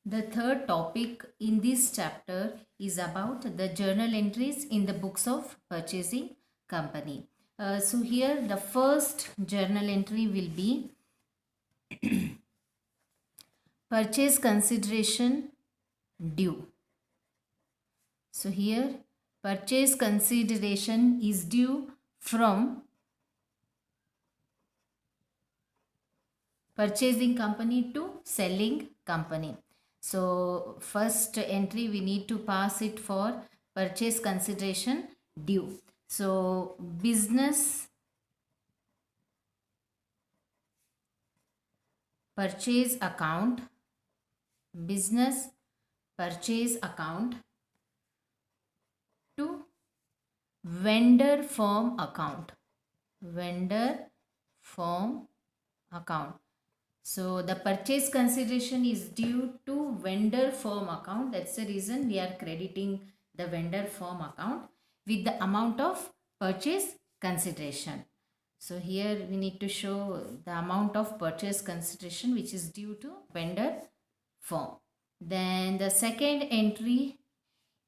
The third topic in this chapter is about the journal entries in the books of purchasing company. So here the first journal entry will be purchase consideration due. So here purchase consideration is due from purchasing company to selling company. So first entry we need to pass it for purchase consideration due. So purchase account business purchase account to vendor firm account. So the purchase consideration is due to vendor firm account. That's the reason we are crediting the vendor firm account with the amount of purchase consideration. So here we need to show the amount of purchase consideration which is due to vendor firm. Then the second entry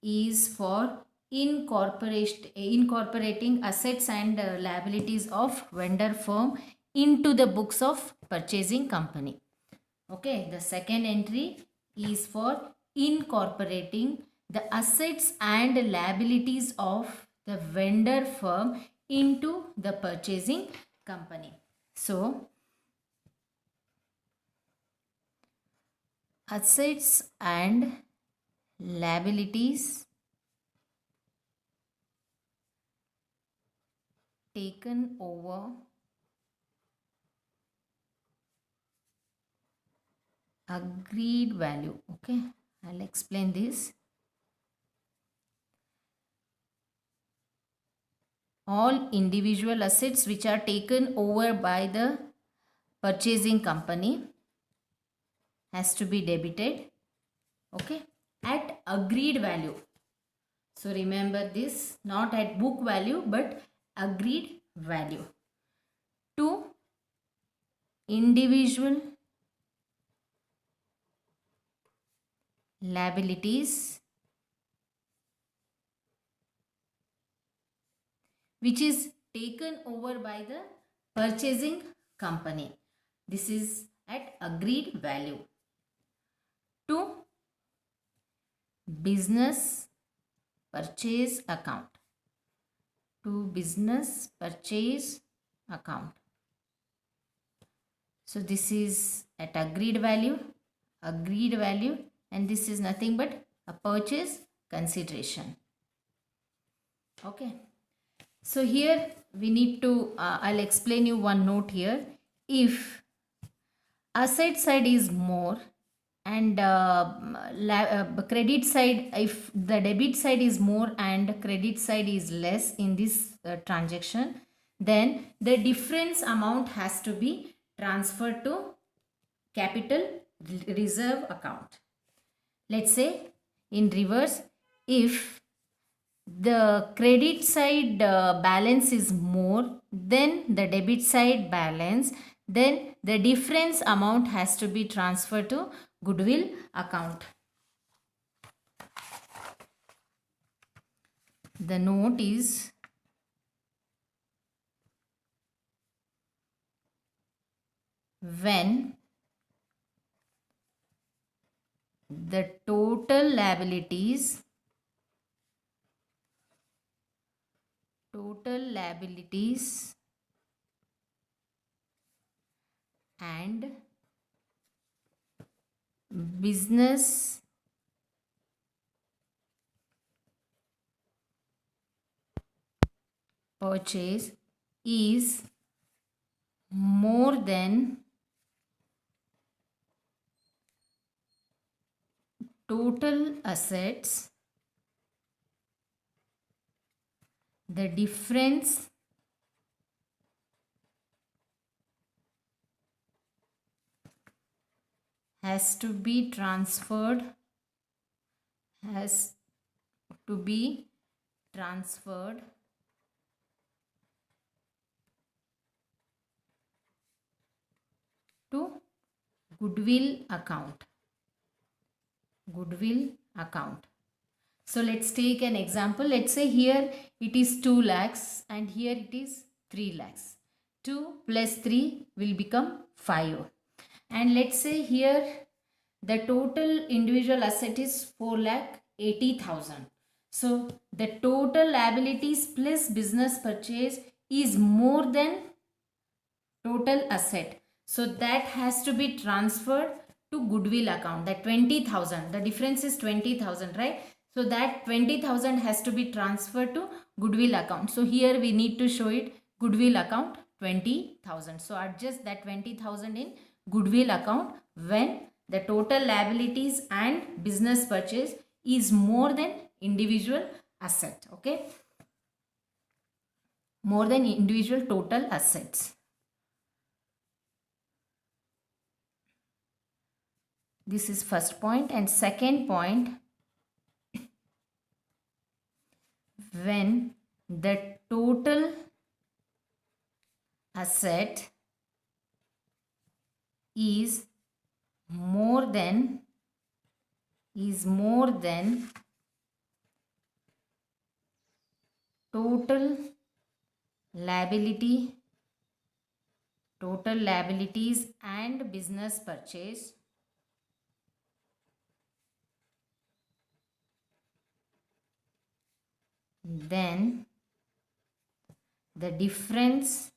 is for incorporating assets and liabilities of vendor firm into the books of purchasing company. Okay, the second entry is for incorporating the assets and liabilities of the vendor firm into the purchasing company. So assets and liabilities taken over agreed value. Okay, I'll explain this. All individual assets which are taken over by the purchasing company has to be debited, okay, at agreed value. So remember this, not at book value but agreed value. To individual liabilities which is taken over by the purchasing company. This is at agreed value. To business purchase account. To business purchase account. So this is at agreed value, and this is nothing but a purchase consideration. Okay. So here we need to, I'll explain you one note here. If asset side is more and credit side, if the debit side is more and credit side is less in this transaction, then the difference amount has to be transferred to capital reserve account. Let's say in reverse, if the credit side balance is more than the debit side balance, then the difference amount has to be transferred to goodwill account. The note is when the total liabilities and business purchase is more than total assets, the difference has to be transferred to goodwill account. goodwill account. So let's take an example. Let's say here it is 2 lakhs and here it is 3 lakhs. 2 plus 3 will become 5. And let's say here the total individual asset is 4 lakh 80,000. So the total liabilities plus business purchase is more than total asset. So that has to be transferred to goodwill account. That 20,000, the difference is 20,000, right? So that 20,000 has to be transferred to goodwill account. So here we need to show it goodwill account 20,000. So adjust that 20,000 in goodwill account when the total liabilities and business purchase is more than individual asset. Okay, more than individual total assets. This is first point. And second point, when the total asset is more than total liabilities and business purchase, then the difference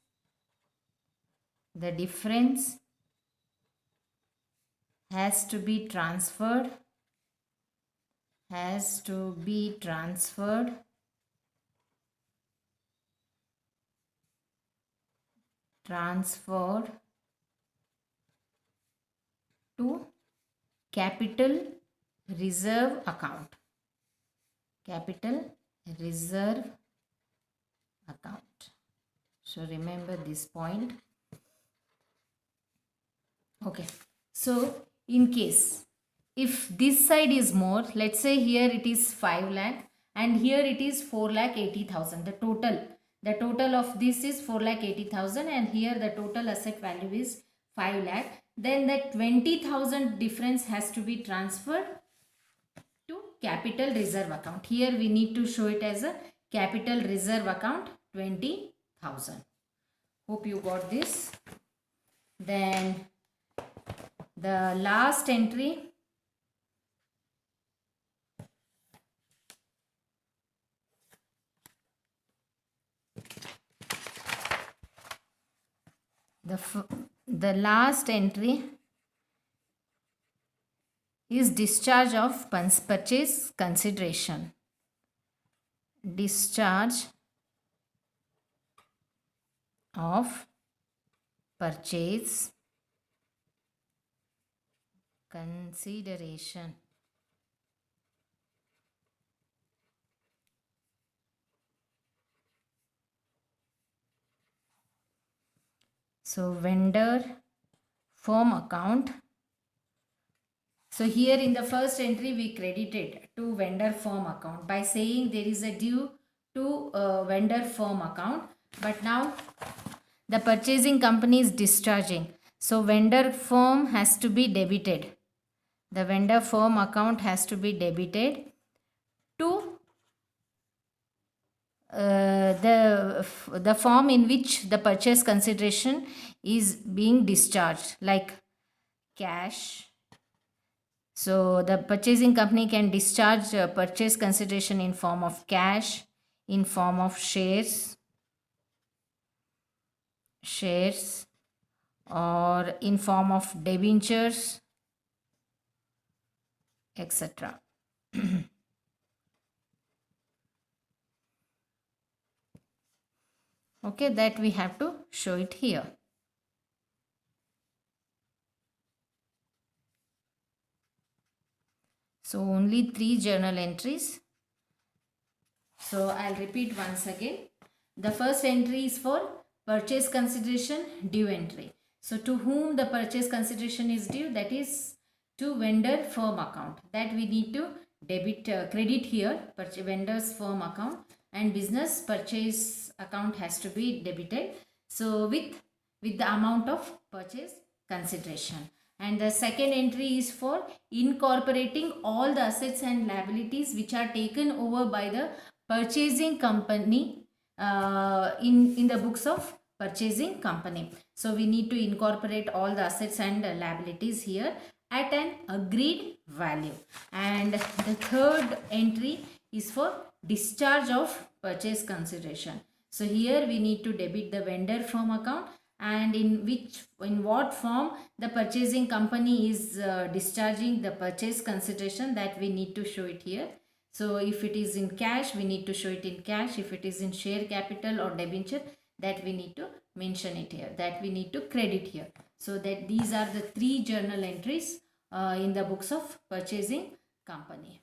has to be transferred to capital reserve account. So remember this point. Okay, so in case if this side is more, let's say here it is 5 lakh and here it is 4 lakh 80,000. The total of this is 4 lakh 80,000 and here the total asset value is 5 lakh. Then that 20,000 difference has to be transferred to capital reserve account. Here we need to show it as a capital reserve account 20,000. Hope you got this. Then the last entry, the last entry is discharge of purchase consideration. Discharge of purchase consideration. So vendor firm account. So here in the first entry we credited to vendor firm account by saying there is a due to vendor firm account, but now the purchasing company is discharging. So vendor firm has to be debited. The vendor firm account has to be debited to the form in which the purchase consideration is being discharged, like cash. So the purchasing company can discharge purchase consideration in form of cash, in form of shares, or in form of debentures, etc. Okay, that we have to show it here. So only 3 journal entries. So I'll repeat once again. The first entry is for purchase consideration due entry. So to whom the purchase consideration is due, that is to vendor firm account. That we need to credit here, vendor's firm account, and business purchase account has to be debited. So with the amount of purchase consideration. And the second entry is for incorporating all the assets and liabilities which are taken over by the purchasing company in the books of purchasing company. So we need to incorporate all the assets and liabilities here at an agreed value. And the third entry is for discharge of purchase consideration. So here we need to debit the vendor from account, and in what form the purchasing company is discharging the purchase consideration, that we need to show it here. So if it is in cash, we need to show it in cash. If it is in share capital or debenture, that we need to mention it here, that we need to credit here. So that these are the three journal entries in the books of purchasing company.